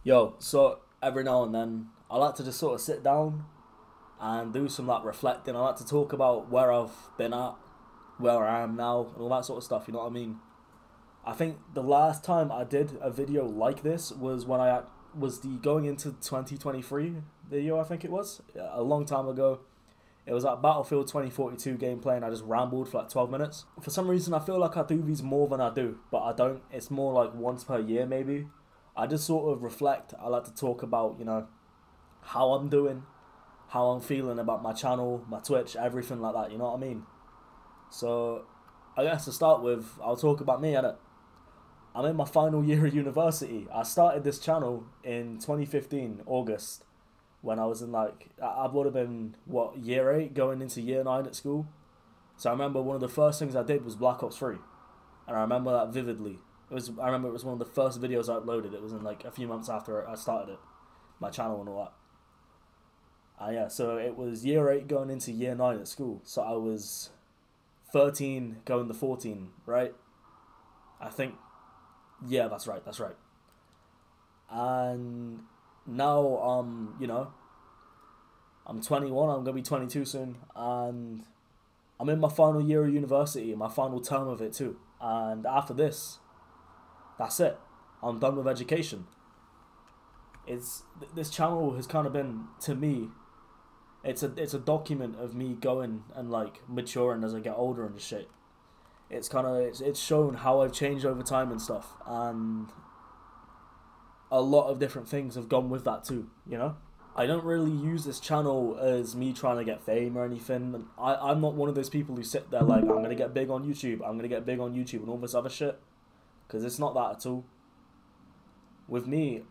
Yo, so every now and then, I like to just sort of sit down and do some like reflecting. I like to talk about where I've been at, where I am now, and all that sort of stuff. You know what I mean? I think the last time I did a video like this was when was the going into 2023 video. I think it was a long time ago. It was at Battlefield 2042 gameplay, and I just rambled for like 12 minutes. For some reason, I feel like I do these more than I do, but I don't. It's more like once per year, maybe. I just sort of reflect. I like to talk about, how I'm doing, how I'm feeling about my channel, my Twitch, everything like that. You know what I mean? So, I guess to start with, I'll talk about me, innit? I'm in my final year of university. I started this channel in 2015, August, when I was in like, I would have been, what, year 8 going into year 9 at school. So I remember one of the first things I did was Black Ops 3. And I remember that vividly. I remember it was one of the first videos I uploaded. It was in like a few months after I started it, my channel and all that. Yeah, so it was year 8 going into year 9 at school. So I was 13 going to 14, right? I think, yeah, that's right, that's right. And now, I'm 21, I'm going to be 22 soon, and I'm in my final year of university, my final term of it too. And after this, that's it. I'm done with education. This channel has kind of been, to me, it's a document of me going and like maturing as I get older and shit. It's shown how I've changed over time and stuff, and a lot of different things have gone with that too, you know? I don't really use this channel as me trying to get fame or anything. I'm not one of those people who sit there like, I'm going to get big on YouTube, I'm going to get big on YouTube and all this other shit. Because it's not that at all. With me,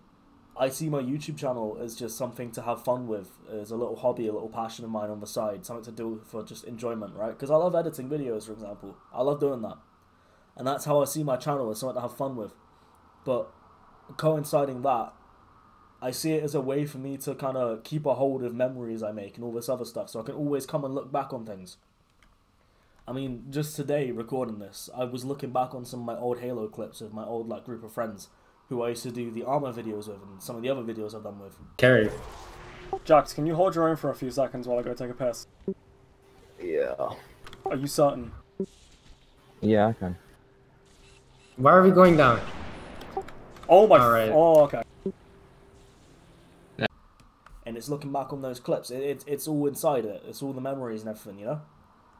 I see my YouTube channel as just something to have fun with, as a little hobby, a little passion of mine on the side, something to do for just enjoyment, right? Because I love editing videos, for example. I love doing that. And that's how I see my channel, as something to have fun with. But coinciding that, I see it as a way for me to kind of keep a hold of memories I make and all this other stuff, so I can always come and look back on things. I mean, just today, recording this, I was looking back on some of my old Halo clips of my old like group of friends who I used to do the armor videos with and some of the other videos I've done with. Carry. Jax, can you hold your own for a few seconds while I go take a piss? Yeah. Are you certain? Yeah, I can. Why are we going down? Oh my... Alright. Oh, okay. And it's looking back on those clips. It's all inside it. It's all the memories and everything, you know?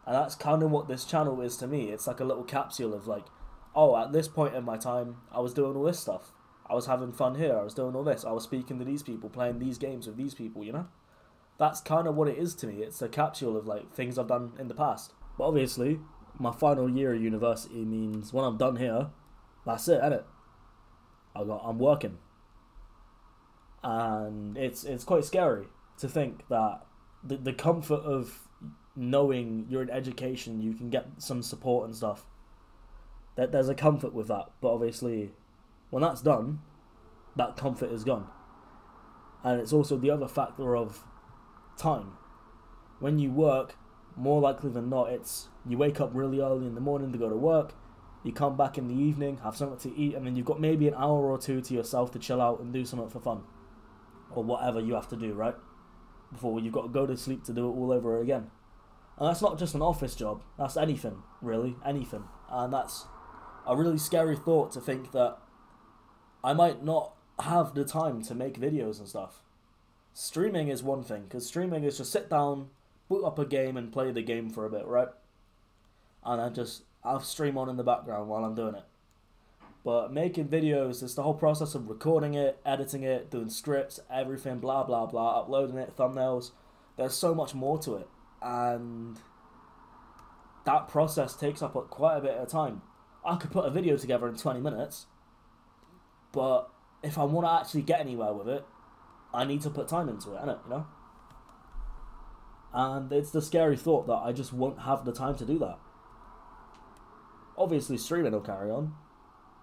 And that's kind of what this channel is to me. It's like a little capsule of like, oh, at this point in my time, I was doing all this stuff. I was having fun here. I was doing all this. I was speaking to these people, playing these games with these people, you know? That's kind of what it is to me. It's a capsule of like things I've done in the past. But obviously, my final year of university means when I'm done here, that's it, innit? I'm working. And it's quite scary to think that the comfort of knowing you're in education, you can get some support and stuff. That there's a comfort with that, but obviously, when that's done, that comfort is gone. And it's also the other factor of time. When you work, more likely than not, it's you wake up really early in the morning to go to work, you come back in the evening, have something to eat, and then you've got maybe an hour or two to yourself to chill out and do something for fun. Or whatever you have to do, right? Before you've got to go to sleep to do it all over again. And that's not just an office job. That's anything, really. Anything. And that's a really scary thought to think that I might not have the time to make videos and stuff. Streaming is one thing, because streaming is just sit down, boot up a game and play the game for a bit, right? And I'll stream on in the background while I'm doing it. But making videos is the whole process of recording it, editing it, doing scripts, everything, blah, blah, blah, uploading it, thumbnails. There's so much more to it. And that process takes up quite a bit of time. I could put a video together in 20 minutes, but if I want to actually get anywhere with it, I need to put time into it, innit, you know? And it's the scary thought that I just won't have the time to do that. Obviously streaming will carry on,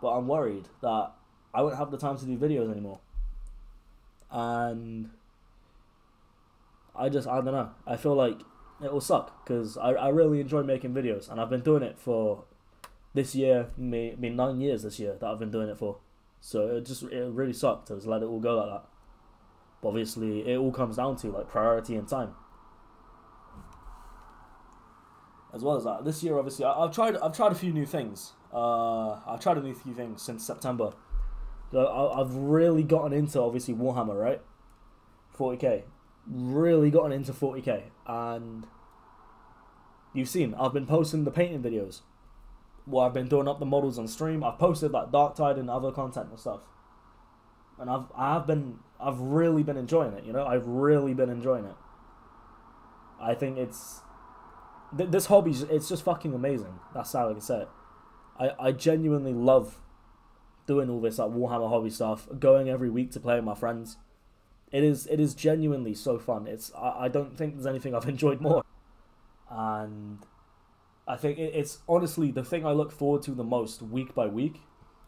but I'm worried that I won't have the time to do videos anymore. And I don't know. I feel like it will suck, because I really enjoy making videos, and I've been doing it for this year, 9 years this year that I've been doing it for. So it really sucked to just let it all go like that. But obviously, it all comes down to like priority and time. As well as that, this year obviously I've tried a few new things. I've tried a few things since September. So I've really gotten into obviously Warhammer, right? 40k, really gotten into 40k, and you've seen I've been posting the painting videos. Well, I've been doing up the models on stream. I've posted like Dark Tide and other content and stuff, and I've really been enjoying it. You know, I've really been enjoying it. I think it's this hobby. It's just fucking amazing. That's how I can say it. I genuinely love doing all this like Warhammer hobby stuff. Going every week to play with my friends. It is genuinely so fun. I don't think there's anything I've enjoyed more, and I think it's honestly the thing I look forward to the most week by week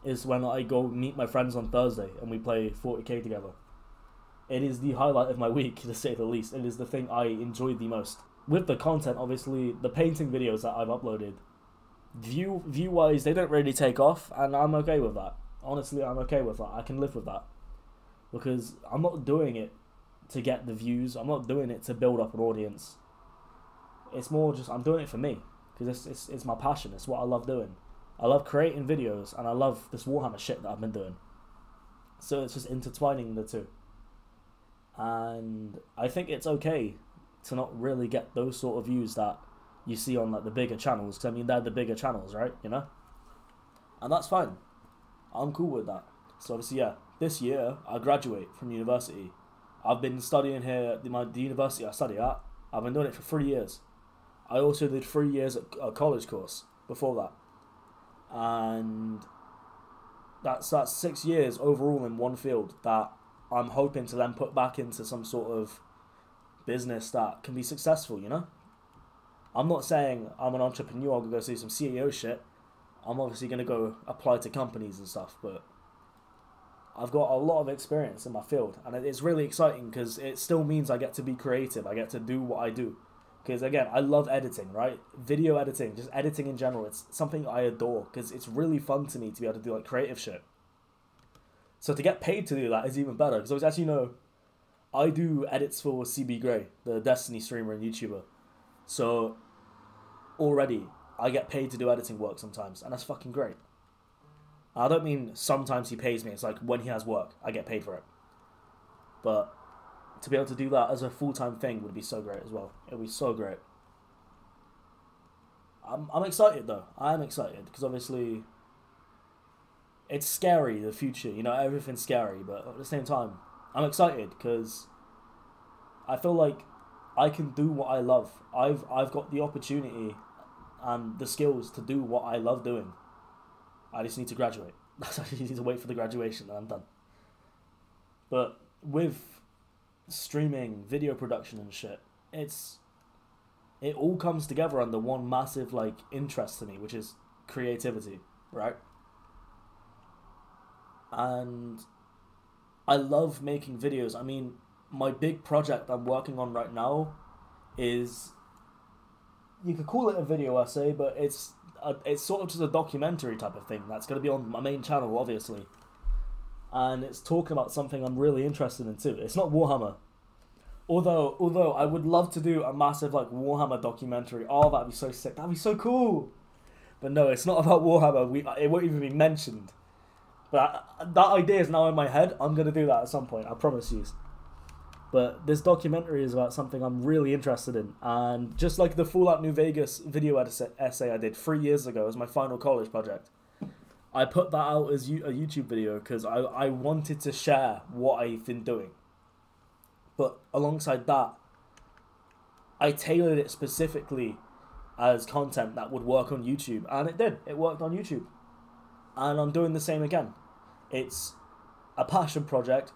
is when I go meet my friends on Thursday and we play 40k together. It is the highlight of my week, to say the least. It is the thing I enjoy the most. With the content, obviously, the painting videos that I've uploaded, view-wise, they don't really take off, and I'm okay with that. Honestly, I'm okay with that. I can live with that. Because I'm not doing it to get the views. I'm not doing it to build up an audience. It's more just, I'm doing it for me. Because it's my passion. It's what I love doing. I love creating videos, and I love this Warhammer shit that I've been doing. So it's just intertwining the two. And I think it's okay to not really get those sort of views that you see on like the bigger channels. Because I mean, they're the bigger channels, right? You know? And that's fine. I'm cool with that. So obviously, yeah, this year I graduate from university. I've been studying here at the university I study at. I've been doing it for 3 years. I also did 3 years at a college course before that. And that's 6 years overall in one field that I'm hoping to then put back into some sort of business that can be successful, you know? I'm not saying I'm an entrepreneur, I'm going to go see some CEO shit. I'm obviously going to go apply to companies and stuff, but I've got a lot of experience in my field, and it's really exciting because it still means I get to be creative. I get to do what I do. Because again, I love editing, right? Video editing, just editing in general. It's something I adore because it's really fun to me to be able to do like creative shit. So to get paid to do that is even better. Because as you know, I do edits for CB Gray, the Destiny streamer and YouTuber. So already I get paid to do editing work sometimes, and that's fucking great. I don't mean sometimes he pays me. It's like when he has work, I get paid for it. But to be able to do that as a full-time thing would be so great as well. It would be so great. I'm excited though. I am excited because obviously it's scary, the future. You know, everything's scary, but at the same time, I'm excited because I feel like I can do what I love. I've got the opportunity and the skills to do what I love doing. I just need to graduate. I just need to wait for the graduation and I'm done. But with streaming, video production and shit, it all comes together under one massive like interest to me, which is creativity, right? And I love making videos. I mean, my big project I'm working on right now is, you could call it a video essay, but it's sort of just a documentary type of thing that's going to be on my main channel, obviously. And it's talking about something I'm really interested in too. It's not Warhammer. Although I would love to do a massive like Warhammer documentary. Oh, that'd be so sick. That'd be so cool. But no, it's not about Warhammer. It won't even be mentioned. But that idea is now in my head. I'm going to do that at some point. I promise you. But this documentary is about something I'm really interested in. And just like the Fallout New Vegas video essay I did 3 years ago as my final college project, I put that out as a YouTube video because I wanted to share what I've been doing. But alongside that, I tailored it specifically as content that would work on YouTube. And it did. It worked on YouTube. And I'm doing the same again. It's a passion project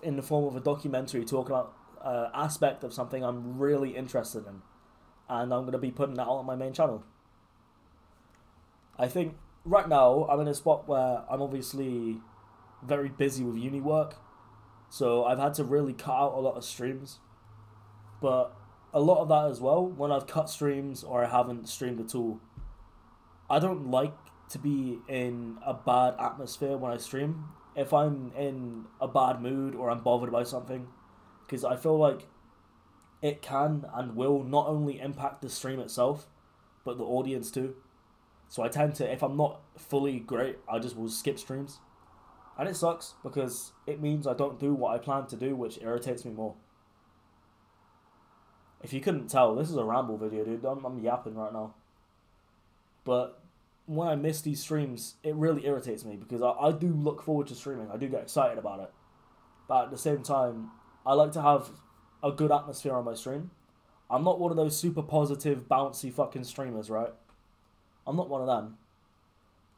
in the form of a documentary talking about an aspect of something I'm really interested in. And I'm going to be putting that out on my main channel. I think right now I'm in a spot where I'm obviously very busy with uni work. So I've had to really cut out a lot of streams. But a lot of that as well, when I've cut streams or I haven't streamed at all, I don't like to be in a bad atmosphere when I stream. If I'm in a bad mood or I'm bothered by something, because I feel like it can and will not only impact the stream itself, but the audience too. So I tend to, if I'm not fully great, I just will skip streams. And it sucks because it means I don't do what I plan to do, which irritates me more. If you couldn't tell, this is a ramble video, dude. I'm yapping right now. But when I miss these streams, it really irritates me because I do look forward to streaming. I do get excited about it. But at the same time, I like to have a good atmosphere on my stream. I'm not one of those super positive, bouncy fucking streamers, right? I'm not one of them.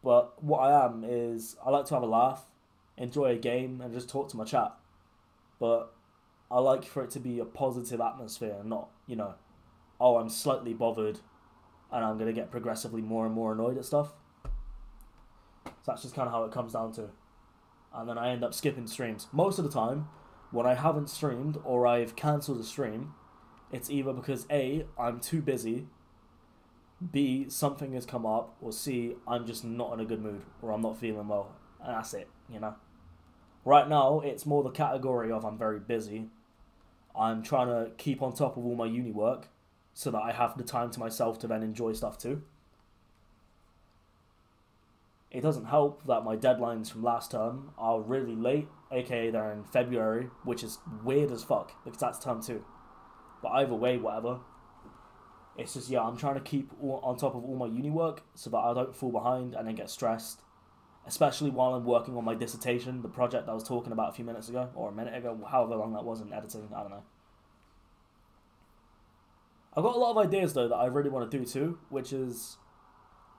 But what I am is I like to have a laugh, enjoy a game, and just talk to my chat. But I like for it to be a positive atmosphere, not, you know, oh, I'm slightly bothered and I'm going to get progressively more and more annoyed at stuff. So that's just kind of how it comes down to. And then I end up skipping streams. Most of the time, when I haven't streamed or I've cancelled a stream, it's either because A, I'm too busy, B, something has come up, or C, I'm just not in a good mood or I'm not feeling well. And that's it, you know. Right now, it's more the category of I'm very busy. I'm trying to keep on top of all my uni work so that I have the time to myself to then enjoy stuff too. It doesn't help that my deadlines from last term are really late, aka they're in February, which is weird as fuck because that's term 2. But either way, whatever. It's just, yeah, I'm trying to keep on top of all my uni work so that I don't fall behind and then get stressed. Especially while I'm working on my dissertation, the project I was talking about a few minutes ago, or a minute ago, however long that was in editing, I don't know. I've got a lot of ideas though that I really want to do too, which is,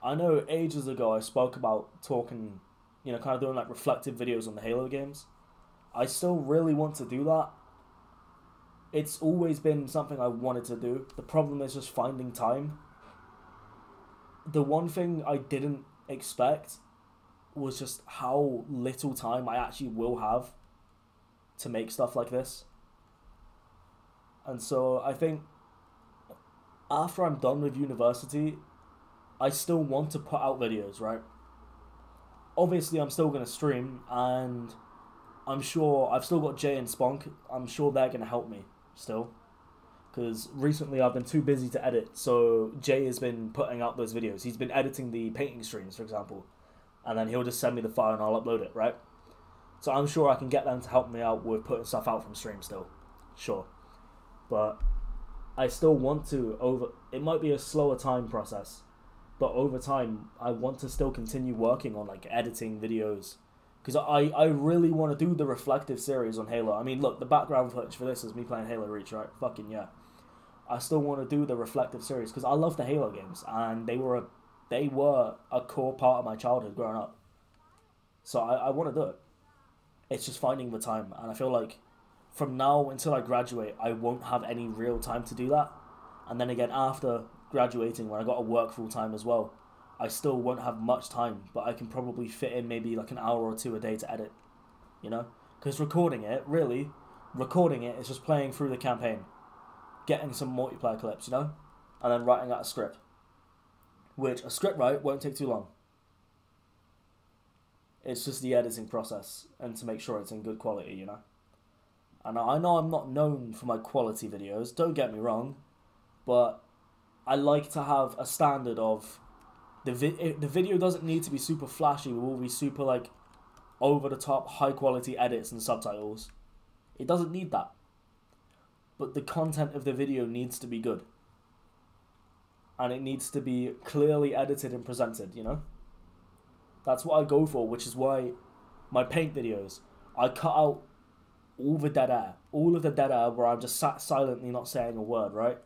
I know ages ago I spoke about talking, you know, kind of doing like reflective videos on the Halo games. I still really want to do that. It's always been something I wanted to do. The problem is just finding time. The one thing I didn't expect was just how little time I actually will have to make stuff like this. And so I think after I'm done with university, I still want to put out videos, right? Obviously, I'm still going to stream, and I'm sure I've still got Jay and Spunk. I'm sure they're going to help me still. Because recently I've been too busy to edit, so Jay has been putting out those videos. He's been editing the painting streams, for example. And then he'll just send me the file and I'll upload it, right? So I'm sure I can get them to help me out with putting stuff out from stream still. Sure. But I still want to, it might be a slower time process, but over time, I want to still continue working on like editing videos. Because I really want to do the reflective series on Halo. I mean, look, the background footage for this is me playing Halo Reach, right? Fucking yeah. I still want to do the reflective series because I love the Halo games and they were a core part of my childhood growing up. So I want to do it. It's just finding the time. And I feel like from now until I graduate, I won't have any real time to do that. And then again, after graduating, when I got to work full time as well, I still won't have much time. But I can probably fit in maybe like an hour or 2 a day to edit. You know? Because recording it is just playing through the campaign. Getting some multiplayer clips, you know? And then writing out a script. Which a script write won't take too long. It's just the editing process and to make sure it's in good quality, you know. And I know I'm not known for my quality videos, don't get me wrong, but I like to have a standard of the video doesn't need to be super flashy with all these super like over the top high quality edits and subtitles. It doesn't need that. But the content of the video needs to be good. And it needs to be clearly edited and presented, you know? That's what I go for, which is why my paint videos, I cut out all the dead air. All of the dead air where I'm just sat silently not saying a word, right?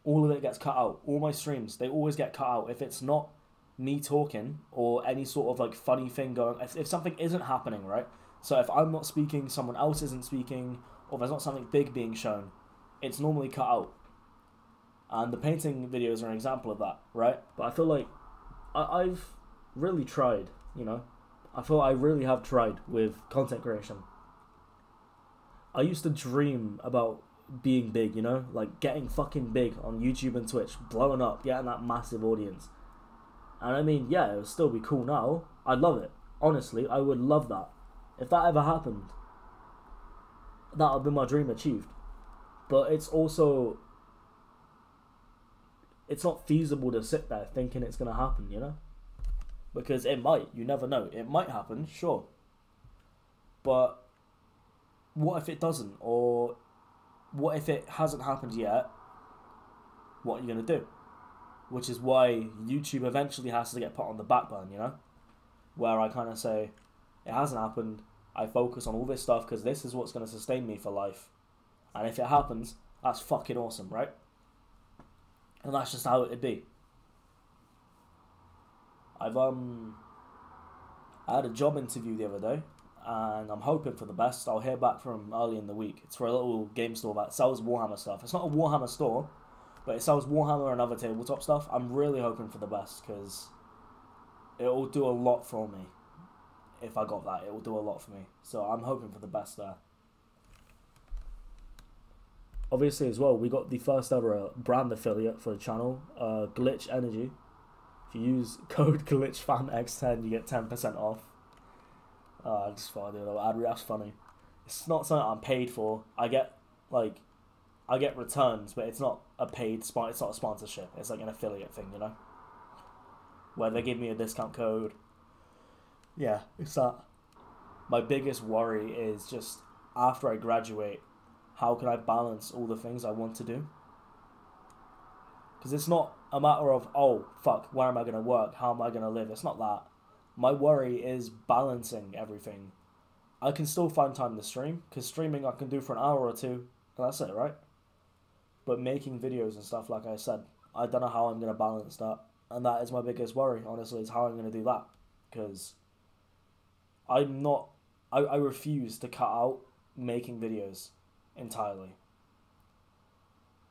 All of it gets cut out. All my streams, they always get cut out. If it's not me talking or any sort of like funny thing going, if something isn't happening, right? So if I'm not speaking, someone else isn't speaking, or there's not something big being shown, it's normally cut out. And the painting videos are an example of that, right? But I feel like I've really tried, you know? I feel I really have tried with content creation. I used to dream about being big, you know? Like getting fucking big on YouTube and Twitch, blowing up, getting that massive audience. And I mean, yeah, it would still be cool now. I'd love it. Honestly, I would love that. If that ever happened, that would be my dream achieved. But it's also, it's not feasible to sit there thinking it's going to happen, you know? Because it might, you never know. It might happen, sure. But what if it doesn't? Or what if it hasn't happened yet? What are you going to do? Which is why YouTube eventually has to get put on the back burner, you know? Where I kind of say, it hasn't happened. I focus on all this stuff because this is what's going to sustain me for life. And if it happens, that's fucking awesome, right? And that's just how it'd be. I had a job interview the other day, and I'm hoping for the best. I'll hear back from early in the week. It's for a little game store that sells Warhammer stuff. It's not a Warhammer store, but it sells Warhammer and other tabletop stuff. I'm really hoping for the best, because it will do a lot for me. If I got that, it will do a lot for me. So I'm hoping for the best there. Obviously, as well, we got the first ever brand affiliate for the channel, Glitch Energy. If you use code GLITCHFANX10, you get 10% off. I just thought I'd do that. That's funny. It's not something I'm paid for. I get returns, but it's not a paid spot. It's not a sponsorship. It's like an affiliate thing, you know, where they give me a discount code. Yeah, it's that. My biggest worry is just after I graduate, how can I balance all the things I want to do? Because it's not a matter of, oh, fuck, where am I going to work? How am I going to live? It's not that. My worry is balancing everything. I can still find time to stream, because streaming I can do for an hour or two, and that's it, right? But making videos and stuff, like I said, I don't know how I'm going to balance that. And that is my biggest worry, honestly, is how I'm going to do that. Because I refuse to cut out making videos entirely.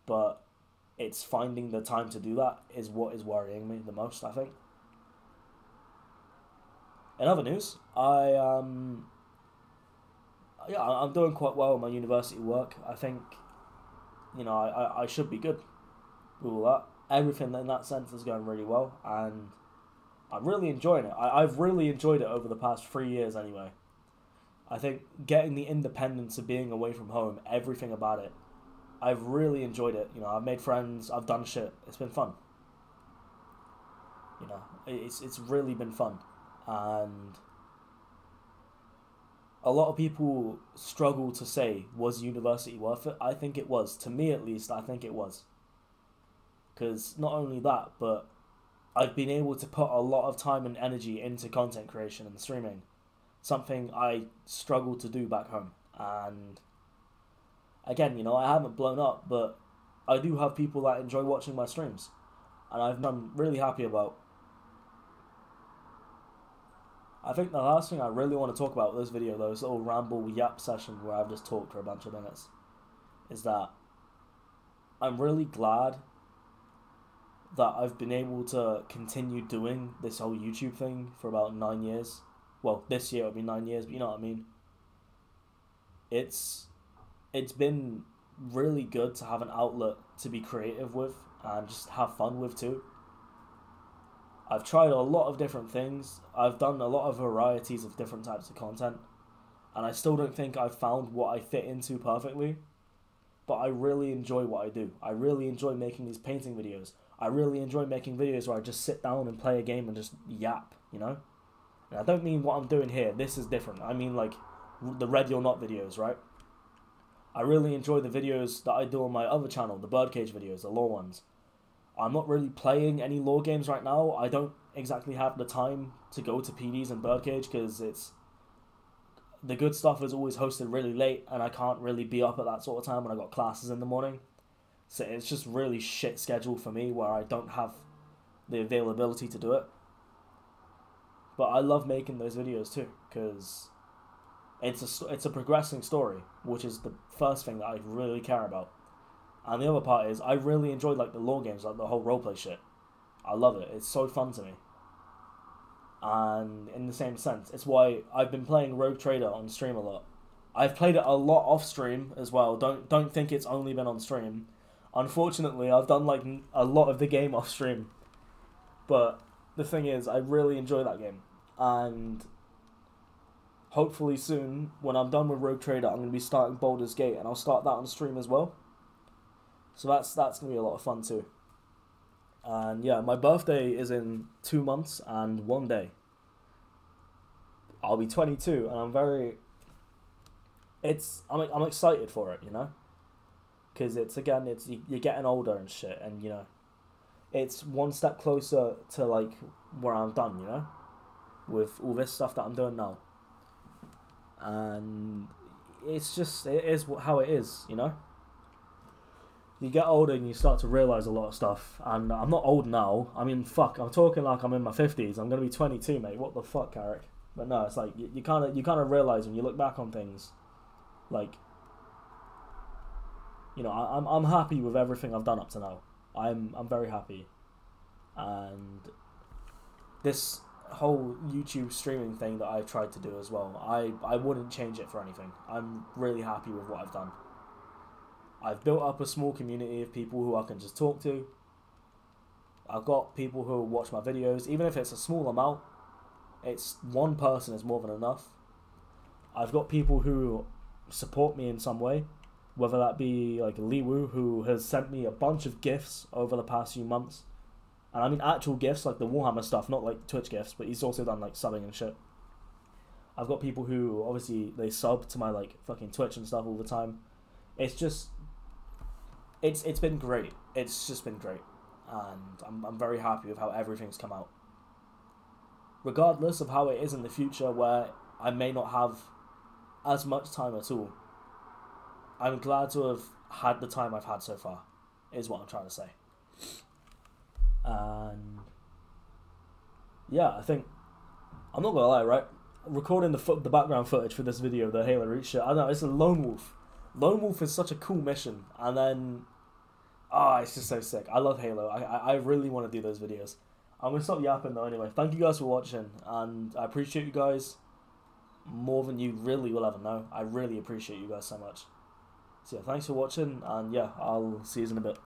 But it's finding the time to do that is what is worrying me the most, I think. In other news, I'm doing quite well in my university work. I think, you know, I should be good with all that. Everything in that sense is going really well, and I'm really enjoying it. I've really enjoyed it over the past 3 years anyway. I think getting the independence of being away from home, everything about it, I've really enjoyed it. You know, I've made friends, I've done shit. It's been fun. You know, it's really been fun. And a lot of people struggle to say, was university worth it? I think it was. To me, at least, I think it was. Because not only that, but I've been able to put a lot of time and energy into content creation and streaming. Something I struggled to do back home. And again, you know, I haven't blown up, but I do have people that enjoy watching my streams. And I'm really happy about. I think the last thing I really want to talk about with this video, though, this little ramble yap session where I've just talked for a bunch of minutes, is that I'm really glad that I've been able to continue doing this whole YouTube thing for about 9 years. Well, this year it'll be 9 years, but you know what I mean. It's been really good to have an outlet to be creative with and just have fun with too. I've tried a lot of different things. I've done a lot of varieties of different types of content, and I still don't think I've found what I fit into perfectly, but I really enjoy what I do. I really enjoy making these painting videos. I really enjoy making videos where I just sit down and play a game and just yap, you know? And I don't mean what I'm doing here. This is different. I mean like the Ready or Not videos, right? I really enjoy the videos that I do on my other channel, the Birdcage videos, the lore ones. I'm not really playing any lore games right now. I don't exactly have the time to go to PDs and Birdcage because the good stuff is always hosted really late and I can't really be up at that sort of time when I got classes in the morning. So it's just really shit schedule for me where I don't have the availability to do it. But I love making those videos too because it's a progressing story, which is the first thing that I really care about. And the other part is I really enjoy like the lore games, like the whole roleplay shit. I love it. It's so fun to me. And in the same sense, it's why I've been playing Rogue Trader on stream a lot. I've played it a lot off stream as well. Don't think it's only been on stream. Unfortunately, I've done like a lot of the game off stream. But the thing is, I really enjoy that game, and hopefully soon, when I'm done with Rogue Trader, I'm going to be starting Baldur's Gate, and I'll start that on stream as well. So that's going to be a lot of fun too. And yeah, my birthday is in 2 months and 1 day. I'll be 22, and I'm excited for it, you know, because you're getting older and shit, and you know, it's one step closer to like where I'm done, you know, with all this stuff that I'm doing now. And it is how it is, you know. You get older and you start to realise a lot of stuff, and I'm not old now. I mean, fuck, I'm talking like I'm in my 50s. I'm gonna be 22, mate. What the fuck, Eric? But no, it's like you kind of realise when you look back on things, like, you know, I'm happy with everything I've done up to now. I'm very happy, and this whole YouTube streaming thing that I've tried to do as well, I wouldn't change it for anything. I'm really happy with what I've done. I've built up a small community of people who I can just talk to. I've got people who watch my videos, even if it's a small amount. It's one person is more than enough. I've got people who support me in some way, whether that be like Liwu, who has sent me a bunch of gifts over the past few months. And I mean actual gifts, like the Warhammer stuff, not like Twitch gifts, but he's also done like subbing and shit. I've got people who, obviously, they sub to my like fucking Twitch and stuff all the time. It's just, it's been great. It's just been great. And I'm very happy with how everything's come out. Regardless of how it is in the future, where I may not have as much time at all, I'm glad to have had the time I've had so far, is what I'm trying to say. And yeah, I think, I'm not gonna lie, right? Recording the background footage for this video, the Halo Reach shit, I don't know, it's a Lone Wolf. Lone Wolf is such a cool mission, and then, it's just so sick. I love Halo. I really want to do those videos. I'm going to stop yapping though anyway. Thank you guys for watching, and I appreciate you guys more than you really will ever know. I really appreciate you guys so much. So yeah, thanks for watching, and yeah, I'll see you in a bit.